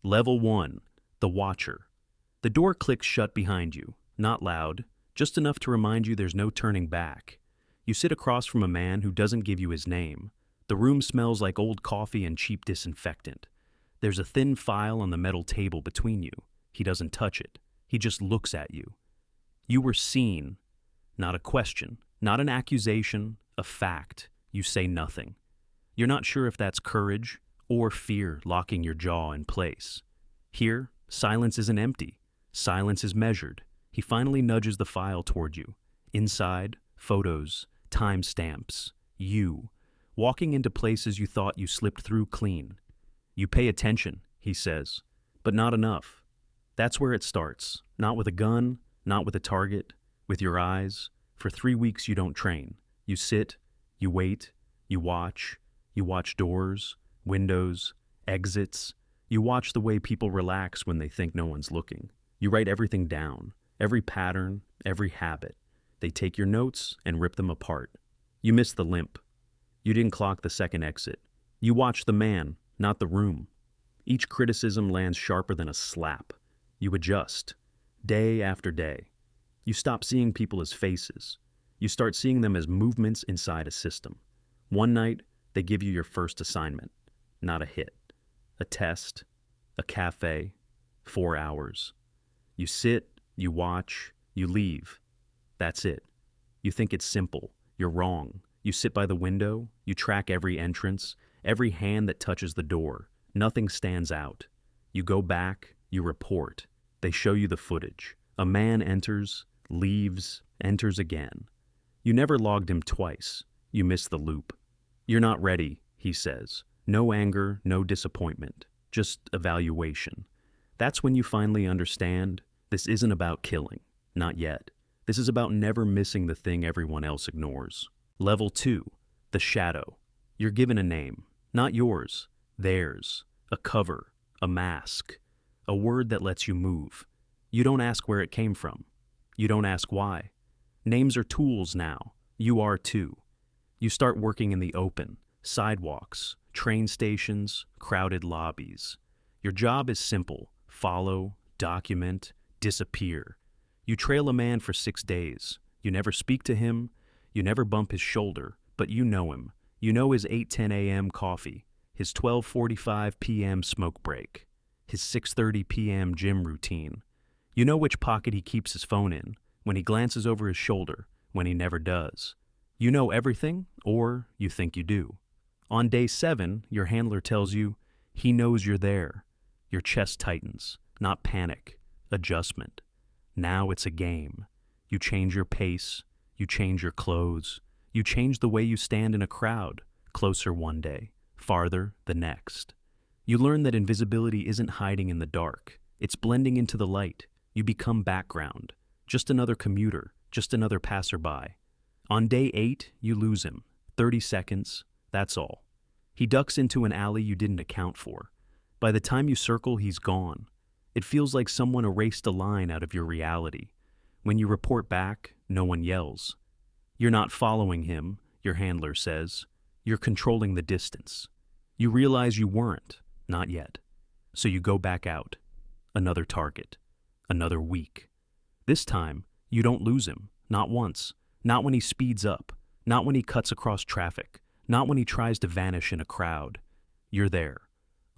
Level 1. The Watcher. The door clicks shut behind you, not loud, just enough to remind you there's no turning back. You sit across from a man who doesn't give you his name. The room smells like old coffee and cheap disinfectant. There's a thin file on the metal table between you. He doesn't touch it. He just looks at you. You were seen. Not a question, not an accusation, a fact. You say nothing. You're not sure if that's courage or fear locking your jaw in place. Here, silence isn't empty. Silence is measured. He finally nudges the file toward you. Inside, photos, timestamps, you, walking into places you thought you slipped through clean. You pay attention, he says, but not enough. That's where it starts. Not with a gun, not with a target, with your eyes. For 3 weeks you don't train. You sit, you wait, you watch doors, windows, exits. You watch the way people relax when they think no one's looking. You write everything down, every pattern, every habit. They take your notes and rip them apart. You miss the limp. You didn't clock the second exit. You watch the man, not the room. Each criticism lands sharper than a slap. You adjust, day after day. You stop seeing people as faces. You start seeing them as movements inside a system. One night, they give you your first assignment. Not a hit. A test, a cafe, 4 hours. You sit, you watch, you leave. That's it. You think it's simple. You're wrong. You sit by the window, you track every entrance, every hand that touches the door. Nothing stands out. You go back, you report. They show you the footage. A man enters, leaves, enters again. You never logged him twice. You miss the loop. You're not ready, he says. No anger, no disappointment, just evaluation. That's when you finally understand this isn't about killing. Not yet. This is about never missing the thing everyone else ignores. Level 2. The Shadow. You're given a name. Not yours. Theirs. A cover. A mask. A word that lets you move. You don't ask where it came from. You don't ask why. Names are tools now. You are too. You start working in the open. Sidewalks. Train stations. Crowded lobbies. Your job is simple. Follow. Document. Disappear. You trail a man for 6 days. You never speak to him. You never bump his shoulder, but you know him. You know his 8:10 a.m. coffee, his 12:45 p.m. smoke break, his 6:30 p.m. gym routine. You know which pocket he keeps his phone in, when he glances over his shoulder, when he never does. You know everything, or you think you do. On day 7, your handler tells you, he knows you're there. Your chest tightens, not panic, adjustment. Now it's a game. You change your pace, you change your clothes, you change the way you stand in a crowd, closer one day, farther the next. You learn that invisibility isn't hiding in the dark, it's blending into the light. You become background, just another commuter, just another passerby. On day 8, you lose him. 30 seconds, that's all. He ducks into an alley you didn't account for. By the time you circle, he's gone. It feels like someone erased a line out of your reality. When you report back, no one yells. You're not following him, your handler says. You're controlling the distance. You realize you weren't, not yet. So you go back out. Another target. Another week. This time, you don't lose him, not once. Not when he speeds up. Not when he cuts across traffic. Not when he tries to vanish in a crowd. You're there.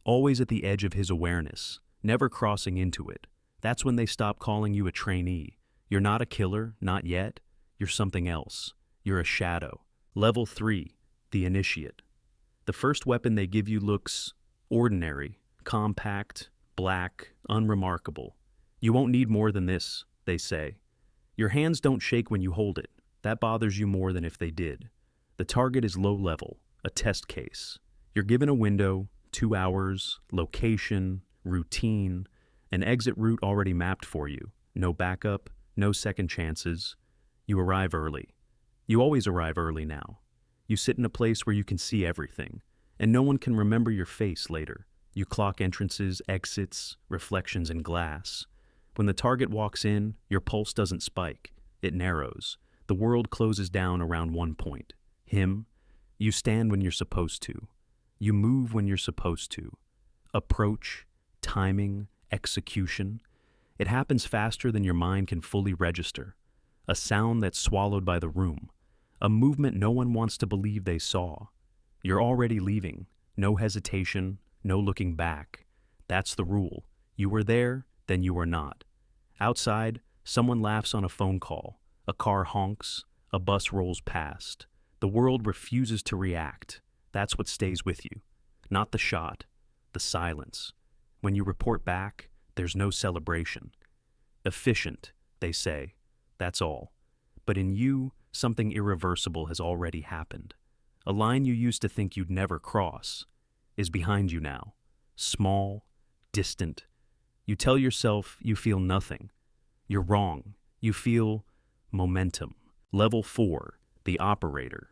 Always at the edge of his awareness, never crossing into it. That's when they stop calling you a trainee. You're not a killer, not yet. You're something else. You're a shadow. Level 3, the Initiate. The first weapon they give you looks ordinary, compact, black, unremarkable. You won't need more than this, they say. Your hands don't shake when you hold it. That bothers you more than if they did. The target is low level, a test case. You're given a window, 2 hours, location, routine, an exit route already mapped for you. No backup, no second chances. You arrive early. You always arrive early now. You sit in a place where you can see everything, and no one can remember your face later. You clock entrances, exits, reflections in glass. When the target walks in, your pulse doesn't spike. It narrows. The world closes down around one point. Him, you stand when you're supposed to. You move when you're supposed to. Approach, timing, execution. It happens faster than your mind can fully register. A sound that's swallowed by the room. A movement no one wants to believe they saw. You're already leaving. No hesitation, no looking back. That's the rule. You were there, then you are not. Outside, someone laughs on a phone call. A car honks. A bus rolls past. The world refuses to react. That's what stays with you. Not the shot, the silence. When you report back, there's no celebration. Efficient, they say. That's all. But in you, something irreversible has already happened. A line you used to think you'd never cross is behind you now. Small, distant. You tell yourself you feel nothing. You're wrong. You feel momentum. Level 4, the operator.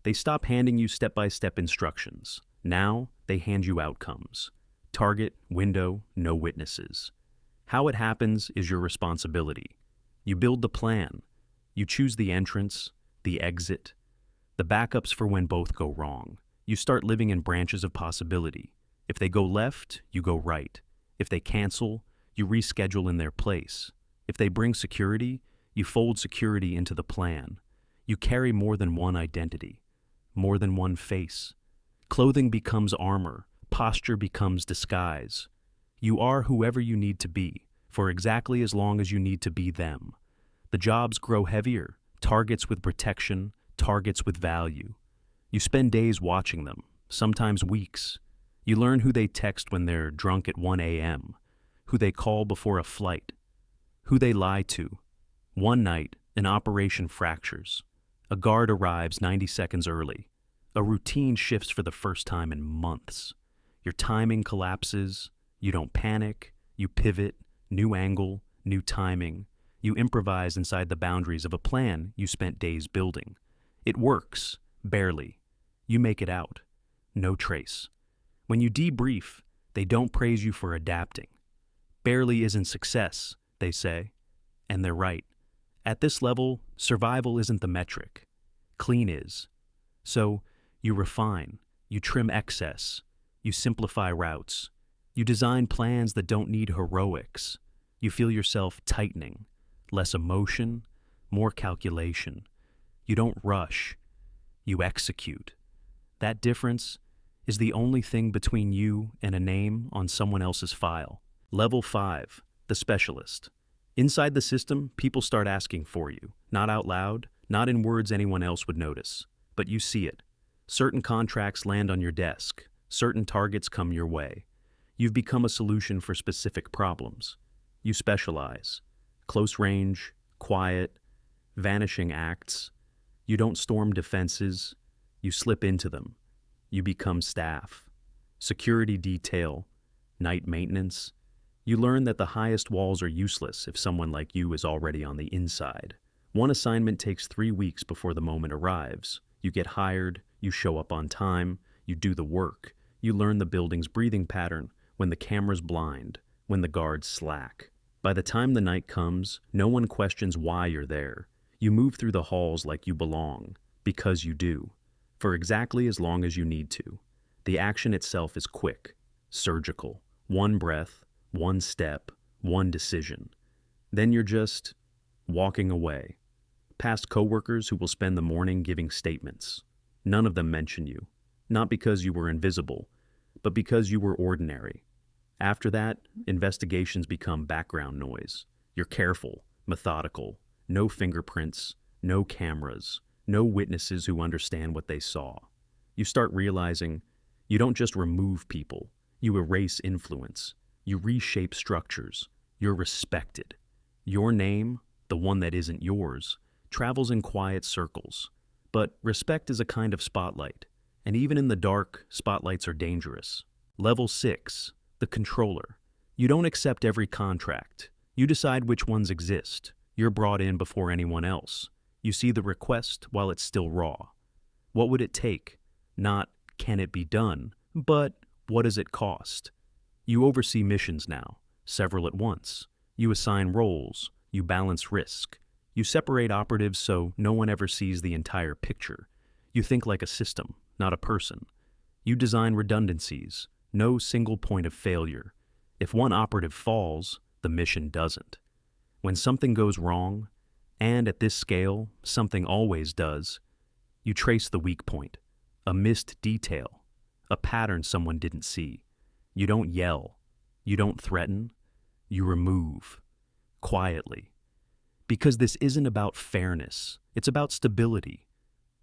They stop handing you step-by-step instructions. Now, they hand you outcomes. Target, window, no witnesses. How it happens is your responsibility. You build the plan. You choose the entrance, the exit, the backups for when both go wrong. You start living in branches of possibility. If they go left, you go right. If they cancel, you reschedule in their place. If they bring security, you fold security into the plan. You carry more than one identity, more than one face. Clothing becomes armor. Posture becomes disguise. You are whoever you need to be, for exactly as long as you need to be them. The jobs grow heavier, targets with protection, targets with value. You spend days watching them, sometimes weeks. You learn who they text when they're drunk at 1 a.m., who they call before a flight, who they lie to. One night, an operation fractures. A guard arrives 90 seconds early. A routine shifts for the first time in months. Your timing collapses. You don't panic. You pivot. New angle, new timing. You improvise inside the boundaries of a plan you spent days building. It works, barely. You make it out. No trace. When you debrief, they don't praise you for adapting. Barely isn't success, they say. And they're right. At this level, survival isn't the metric. Clean is. So, you refine. You trim excess. You simplify routes. You design plans that don't need heroics. You feel yourself tightening. Less emotion, more calculation. You don't rush. You execute. That difference is the only thing between you and a name on someone else's file. Level 5, the specialist. Inside the system, people start asking for you. Not out loud, not in words anyone else would notice. But you see it. Certain contracts land on your desk. Certain targets come your way. You've become a solution for specific problems. You specialize. Close range, quiet, vanishing acts. You don't storm defenses. You slip into them. You become staff. Security detail, night maintenance. You learn that the highest walls are useless if someone like you is already on the inside. One assignment takes 3 weeks before the moment arrives. You get hired, you show up on time, you do the work. You learn the building's breathing pattern, when the camera's blind, when the guards slack. By the time the night comes, no one questions why you're there. You move through the halls like you belong, because you do, for exactly as long as you need to. The action itself is quick, surgical, one breath, one step, one decision. Then you're just walking away, past coworkers who will spend the morning giving statements. None of them mention you, not because you were invisible, but because you were ordinary. After that, investigations become background noise. You're careful, methodical, no fingerprints, no cameras, no witnesses who understand what they saw. You start realizing you don't just remove people, you erase influence. You reshape structures. You're respected. Your name, the one that isn't yours, travels in quiet circles. But respect is a kind of spotlight, and even in the dark, spotlights are dangerous. Level 6, the controller. You don't accept every contract. You decide which ones exist. You're brought in before anyone else. You see the request while it's still raw. What would it take? Not, can it be done, but what does it cost? You oversee missions now, several at once. You assign roles. You balance risk. You separate operatives so no one ever sees the entire picture. You think like a system, not a person. You design redundancies. No single point of failure. If one operative falls, the mission doesn't. When something goes wrong, and at this scale, something always does, you trace the weak point, a missed detail, a pattern someone didn't see. You don't yell, you don't threaten, you remove, quietly. Because this isn't about fairness, it's about stability.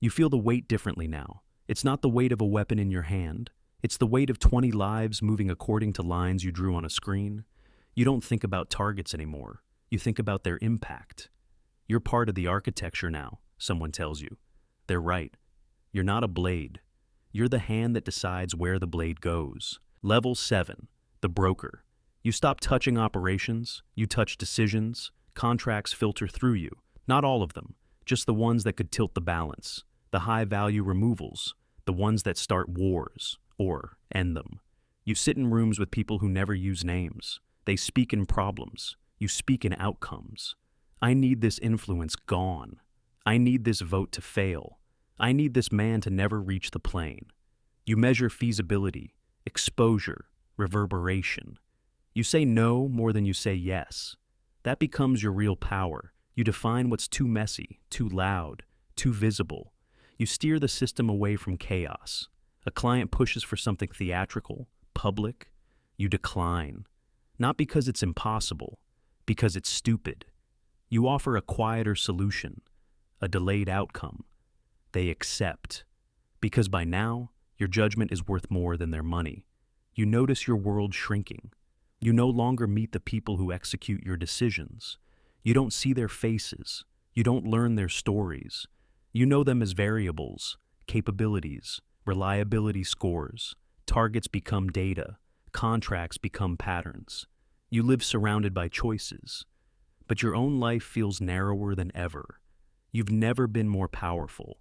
You feel the weight differently now. It's not the weight of a weapon in your hand. It's the weight of 20 lives moving according to lines you drew on a screen. You don't think about targets anymore. You think about their impact. You're part of the architecture now, someone tells you. They're right. You're not a blade. You're the hand that decides where the blade goes. Level 7, the broker. You stop touching operations, you touch decisions, contracts filter through you. Not all of them, just the ones that could tilt the balance. The high-value removals, the ones that start wars, or end them. You sit in rooms with people who never use names. They speak in problems. You speak in outcomes. I need this influence gone. I need this vote to fail. I need this man to never reach the plane. You measure feasibility, exposure, reverberation. You say no more than you say yes. That becomes your real power. You define what's too messy, too loud, too visible. You steer the system away from chaos. A client pushes for something theatrical, public. You decline. Not because it's impossible, because it's stupid. You offer a quieter solution, a delayed outcome. They accept. Because by now, your judgment is worth more than their money. You notice your world shrinking. You no longer meet the people who execute your decisions. You don't see their faces. You don't learn their stories. You know them as variables, capabilities, reliability scores. Targets become data. Contracts become patterns. You live surrounded by choices. But your own life feels narrower than ever. You've never been more powerful.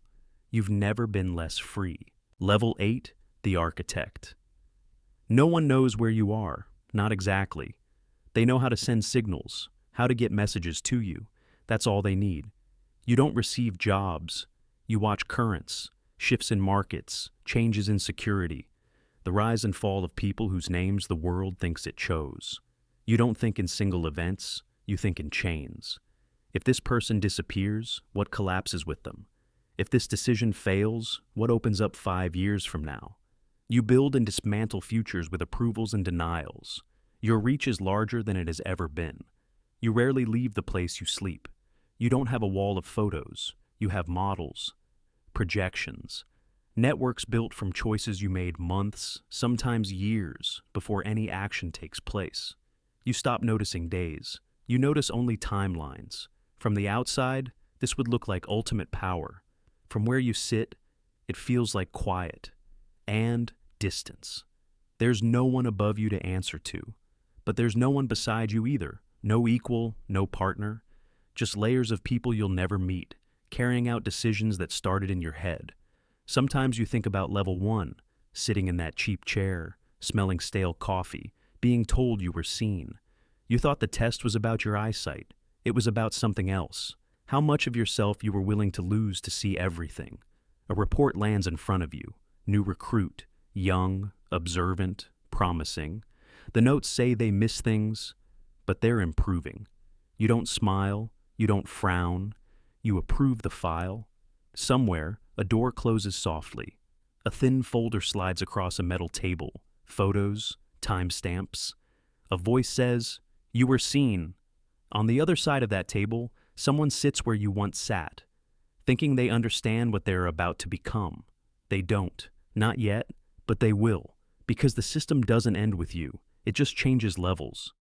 You've never been less free. Level 8, the architect. No one knows where you are, not exactly. They know how to send signals, how to get messages to you. That's all they need. You don't receive jobs. You watch currents, shifts in markets, changes in security, the rise and fall of people whose names the world thinks it chose. You don't think in single events, you think in chains. If this person disappears, what collapses with them? If this decision fails, what opens up 5 years from now? You build and dismantle futures with approvals and denials. Your reach is larger than it has ever been. You rarely leave the place you sleep. You don't have a wall of photos. You have models, projections, networks built from choices you made months, sometimes years, before any action takes place. You stop noticing days. You notice only timelines. From the outside, this would look like ultimate power. From where you sit, it feels like quiet and distance. There's no one above you to answer to, but there's no one beside you either. No equal, no partner, just layers of people you'll never meet, carrying out decisions that started in your head. Sometimes you think about level 1, sitting in that cheap chair, smelling stale coffee, being told you were seen. You thought the test was about your eyesight. It was about something else. How much of yourself you were willing to lose to see everything. A report lands in front of you. New recruit, young, observant, promising. The notes say they miss things, but they're improving. You don't smile, you don't frown, you approve the file. Somewhere, a door closes softly. A thin folder slides across a metal table. Photos, timestamps. A voice says, "You were seen." On the other side of that table, someone sits where you once sat, thinking they understand what they're about to become. They don't. Not yet, but they will. Because the system doesn't end with you. It just changes levels.